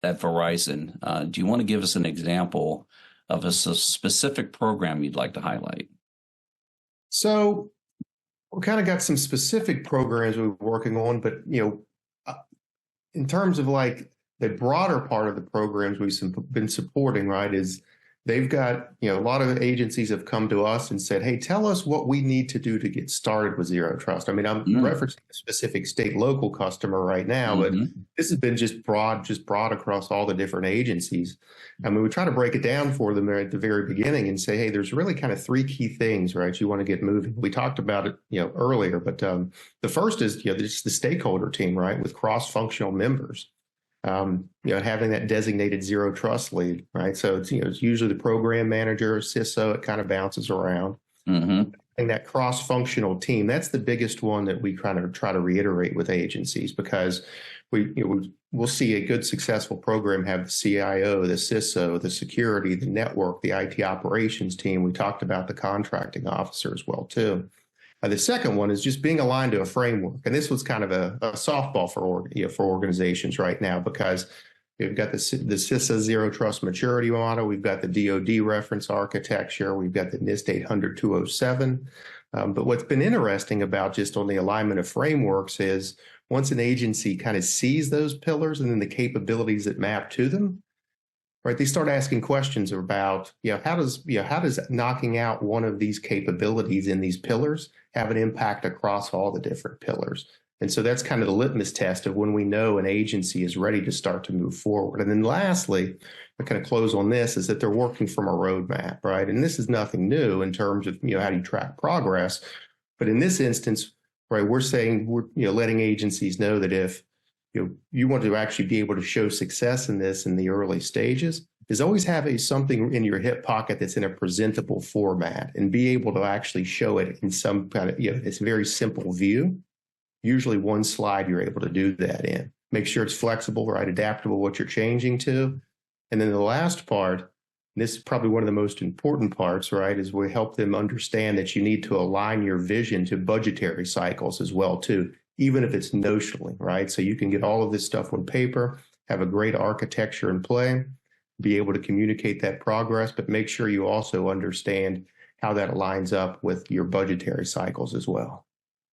at Verizon. Do you want to give us an example of a specific program you'd like to highlight? So we kind of got some specific programs we're working on, but in terms of like the broader part of the programs we've been supporting, right, is they've got, a lot of agencies have come to us and said, hey, tell us what we need to do to get started with Zero Trust. I mean, I'm referencing a specific state local customer right now, but this has been just broad across all the different agencies. I mean, we try to break it down for them at the very beginning and say, hey, there's really kind of three key things, right? You want to get moving. We talked about it, earlier, but the first is, just the stakeholder team, right, with cross-functional members. Having that designated Zero Trust lead, right? So it's usually the program manager, CISO. It kind of bounces around. And that cross-functional team, that's the biggest one that we kind of try to reiterate with agencies, because we'll see a good successful program have the CIO, the CISO, the security, the network, the IT operations team. We talked about the contracting officer as well too. The second one is just being aligned to a framework. And this was kind of a softball for organizations right now, because we've got the CISA Zero Trust Maturity Model. We've got the DoD reference architecture. We've got the NIST 800-207. But what's been interesting about just on the alignment of frameworks is once an agency kind of sees those pillars and then the capabilities that map to them, right, they start asking questions about, how does knocking out one of these capabilities in these pillars have an impact across all the different pillars? And so that's kind of the litmus test of when we know an agency is ready to start to move forward. And then lastly, I kind of close on this, is that they're working from a roadmap, right? And this is nothing new in terms of, how do you track progress? But in this instance, right, we're saying we're, letting agencies know that if you want to actually be able to show success in this in the early stages, is always have something in your hip pocket that's in a presentable format and be able to actually show it in some kind of, it's a very simple view. Usually one slide you're able to do that in. Make sure it's flexible, right, adaptable, what you're changing to. And then the last part, this is probably one of the most important parts, right, is we help them understand that you need to align your vision to budgetary cycles as well too, even if it's notionally, right? So you can get all of this stuff on paper, have a great architecture in play, be able to communicate that progress, but make sure you also understand how that aligns up with your budgetary cycles as well.